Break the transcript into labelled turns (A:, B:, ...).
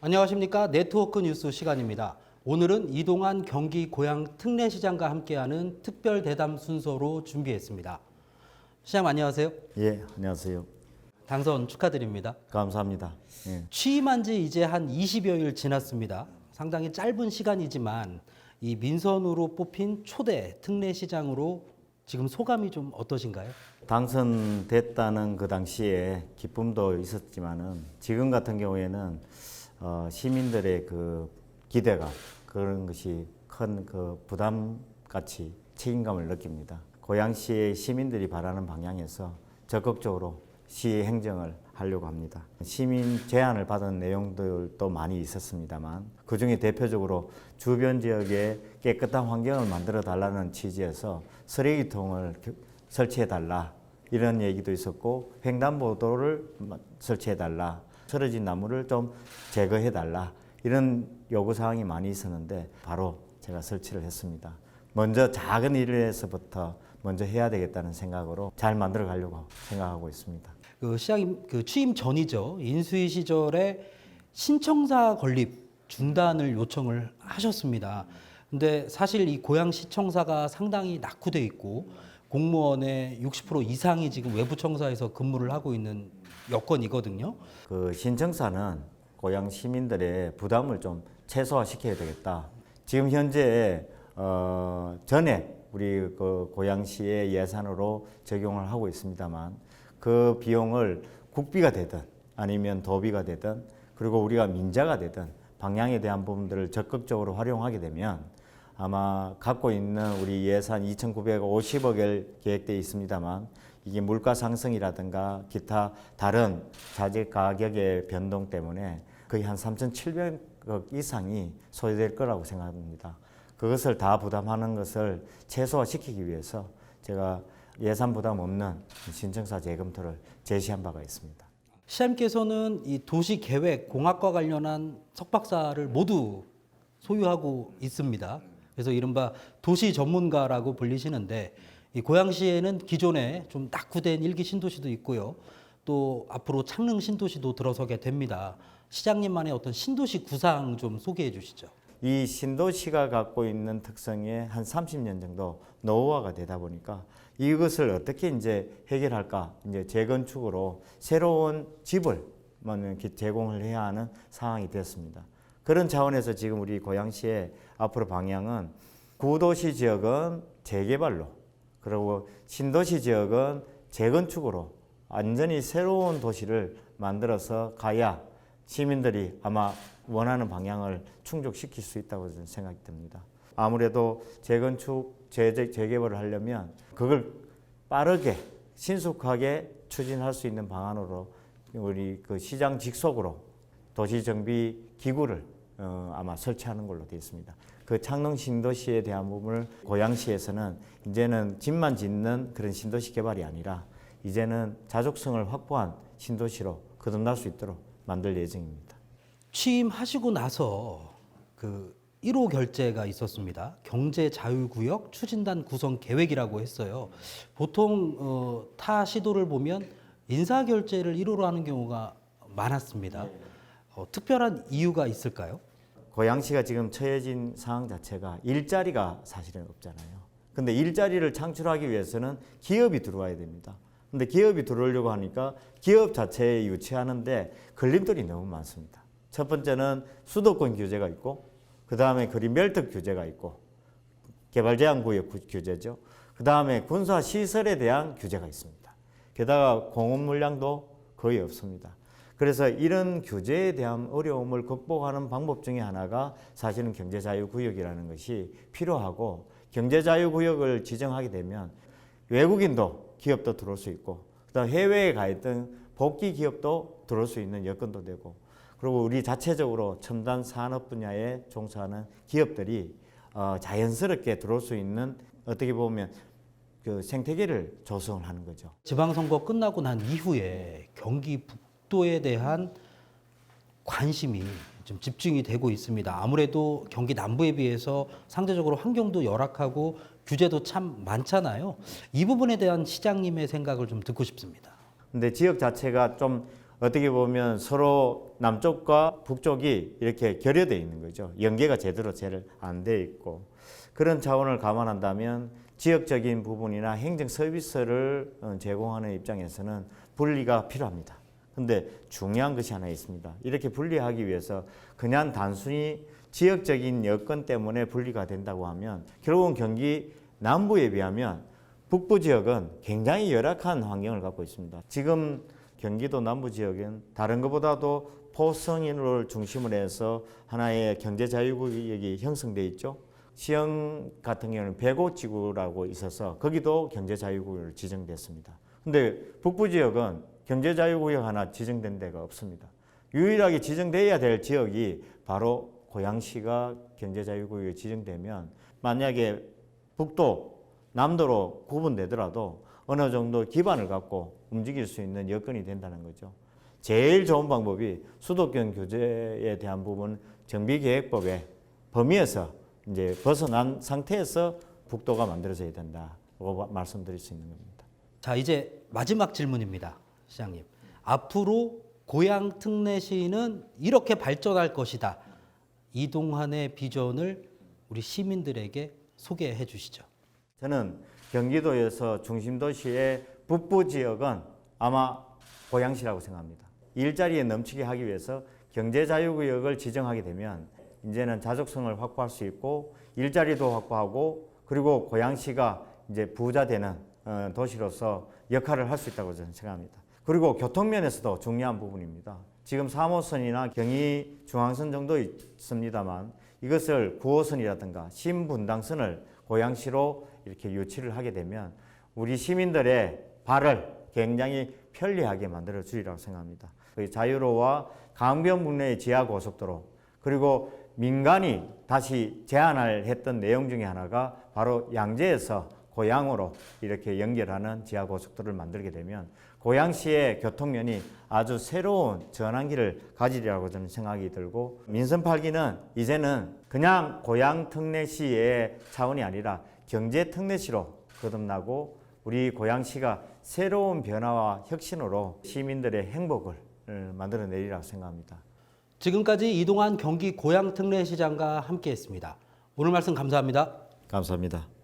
A: 안녕하십니까. 네트워크 뉴스 시간입니다. 오늘은 이동환 경기 고양 특례시장과 함께하는 특별 대담 순서로 준비했습니다. 시장 안녕하세요.
B: 예, 안녕하세요.
A: 당선 축하드립니다.
B: 감사합니다. 예.
A: 취임한 지 이제 한 20여일 지났습니다. 상당히 짧은 시간이지만 이 민선으로 뽑힌 초대 특례시장으로 지금 소감이 좀 어떠신가요?
B: 당선됐다는 그 당시에 기쁨도 있었지만은 지금 같은 경우에는 시민들의 그 기대가 그런 것이 큰 그 부담 같이 책임감을 느낍니다. 고양시의 시민들이 바라는 방향에서 적극적으로 시 행정을 하려고 합니다. 시민 제안을 받은 내용들도 많이 있었습니다만 그중에 대표적으로 주변 지역에 깨끗한 환경을 만들어 달라는 취지에서 쓰레기통을 설치해 달라 이런 얘기도 있었고 횡단보도를 설치해 달라 쓰러진 나무를 좀 제거해 달라 이런 요구사항이 많이 있었는데 바로 제가 설치를 했습니다. 먼저 작은 일에서부터 먼저 해야 되겠다는 생각으로 잘 만들어 가려고 생각하고 있습니다.
A: 시장님 취임 전이죠. 인수위 시절에 신청사 건립 중단을 요청을 하셨습니다. 근데 사실 이 고양시청사가 상당히 낙후돼 있고 공무원의 60% 이상이 지금 외부 청사에서 근무를 하고 있는 여건이거든요.
B: 그 신청사는 고양 시민들의 부담을 좀 최소화시켜야 되겠다. 지금 현재 전에 우리 그 고양시의 예산으로 적용을 하고 있습니다만 그 비용을 국비가 되든 아니면 도비가 되든 그리고 우리가 민자가 되든 방향에 대한 부분들을 적극적으로 활용하게 되면 아마 갖고 있는 우리 예산 2,950억을 계획되어 있습니다만 이게 물가 상승이라든가 기타 다른 자재 가격의 변동 때문에 거의 한 3,700억 이상이 소요될 거라고 생각합니다. 그것을 다 부담하는 것을 최소화시키기 위해서 제가 예산 부담 없는 신청사 재검토를 제시한 바가 있습니다.
A: 시장님께서는 이 도시계획 공학과 관련한 석박사를 모두 소유하고 있습니다. 그래서 이른바 도시 전문가라고 불리시는데 이 고양시에는 기존에 좀 낙후된 일기 신도시도 있고요. 또 앞으로 창릉 신도시도 들어서게 됩니다. 시장님만의 어떤 신도시 구상 좀 소개해 주시죠.
B: 이 신도시가 갖고 있는 특성에 한 30년 정도 노후화가 되다 보니까 이것을 어떻게 이제 해결할까? 이제 재건축으로 새로운 집을 제공을 해야 하는 상황이 됐습니다. 그런 차원에서 지금 우리 고양시의 앞으로 방향은 구도시 지역은 재개발로 그리고 신도시 지역은 재건축으로 완전히 새로운 도시를 만들어서 가야 시민들이 아마 원하는 방향을 충족시킬 수 있다고 저는 생각이 듭니다. 아무래도 재건축, 재개발을 하려면 그걸 빠르게 신속하게 추진할 수 있는 방안으로 우리 그 시장 직속으로 도시정비 기구를 아마 설치하는 걸로 되어 있습니다. 그 창릉 신도시에 대한 부분을 고양시에서는 이제는 집만 짓는 그런 신도시 개발이 아니라 이제는 자족성을 확보한 신도시로 거듭날 수 있도록 만들 예정입니다.
A: 취임하시고 나서 그 1호 결재가 있었습니다. 경제자유구역 추진단 구성 계획이라고 했어요. 보통 타 시도를 보면 인사결재를 1호로 하는 경우가 많았습니다. 특별한 이유가 있을까요?
B: 고양시가 지금 처해진 상황 자체가 일자리가 사실은 없잖아요. 근데 일자리를 창출하기 위해서는 기업이 들어와야 됩니다. 근데 기업이 들어오려고 하니까 기업 자체에 유치하는데 걸림돌이 너무 많습니다. 첫 번째는 수도권 규제가 있고 그 다음에 그린벨트 규제가 있고 개발제한구역 규제죠. 그 다음에 군사시설에 대한 규제가 있습니다. 게다가 공업 물량도 거의 없습니다. 그래서 이런 규제에 대한 어려움을 극복하는 방법 중에 하나가 사실은 경제자유구역이라는 것이 필요하고 경제자유구역을 지정하게 되면 외국인도 기업도 들어올 수 있고 그다음 해외에 가 있던 복귀 기업도 들어올 수 있는 여건도 되고 그리고 우리 자체적으로 첨단 산업 분야에 종사하는 기업들이 자연스럽게 들어올 수 있는 어떻게 보면 그 생태계를 조성을 하는 거죠.
A: 지방선거 끝나고 난 이후에 경기 북도에 대한 관심이 좀 집중이 되고 있습니다. 아무래도 경기 남부에 비해서 상대적으로 환경도 열악하고 규제도 참 많잖아요. 이 부분에 대한 시장님의 생각을 좀 듣고 싶습니다.
B: 근데 지역 자체가 좀 어떻게 보면 서로 남쪽과 북쪽이 이렇게 결여되어 있는 거죠. 연계가 제대로 잘 안 돼 있고 그런 차원을 감안한다면 지역적인 부분이나 행정 서비스를 제공하는 입장에서는 분리가 필요합니다. 근데 중요한 것이 하나 있습니다. 이렇게 분리하기 위해서 그냥 단순히 지역적인 여건 때문에 분리가 된다고 하면 결국은 경기 남부에 비하면 북부 지역은 굉장히 열악한 환경을 갖고 있습니다. 지금 경기도 남부 지역은 다른 것보다도 포성인을 중심으로 해서 하나의 경제 자유구역이 형성돼 있죠. 시흥 같은 경우는 백오지구라고 있어서 거기도 경제 자유구역으로 지정됐습니다. 근데 북부 지역은 경제 자유구역 하나 지정된 데가 없습니다. 유일하게 지정돼야 될 지역이 바로 고양시가 경제 자유구역에 지정되면 만약에 북도, 남도로 구분되더라도 어느 정도 기반을 갖고 움직일 수 있는 여건이 된다는 거죠. 제일 좋은 방법이 수도권 교제에 대한 부분 정비계획법의 범위에서 이제 벗어난 상태에서 북도가 만들어져야 된다고 말씀드릴 수 있는 겁니다.
A: 자, 이제 마지막 질문입니다. 시장님. 앞으로 고양 특례시는 이렇게 발전할 것이다. 이동환의 비전을 우리 시민들에게 소개해 주시죠.
B: 저는 경기도에서 중심도시의 북부 지역은 아마 고양시라고 생각합니다. 일자리에 넘치게 하기 위해서 경제자유구역을 지정하게 되면 이제는 자족성을 확보할 수 있고 일자리도 확보하고 그리고 고양시가 이제 부자 되는 도시로서 역할을 할 수 있다고 저는 생각합니다. 그리고 교통면에서도 중요한 부분입니다. 지금 3호선이나 경의 중앙선 정도 있습니다만 이것을 9호선이라든가 신분당선을 고양시로 이렇게 유치를 하게 되면 우리 시민들의 발을 굉장히 편리하게 만들어 주리라고 생각합니다. 자유로와 강변북로의 지하고속도로 그리고 민간이 다시 제안을 했던 내용 중에 하나가 바로 양재에서 고양으로 이렇게 연결하는 지하고속도로를 만들게 되면 고양시의 교통면이 아주 새로운 전환기를 가지리라고 저는 생각이 들고 민선 8기는 이제는 그냥 고양 특례시의 차원이 아니라 경제 특례시로 거듭나고 우리 고양시가 새로운 변화와 혁신으로 시민들의 행복을 만들어내리라고 생각합니다.
A: 지금까지 이동환 경기 고양 특례시장과 함께했습니다. 오늘 말씀 감사합니다.
B: 감사합니다.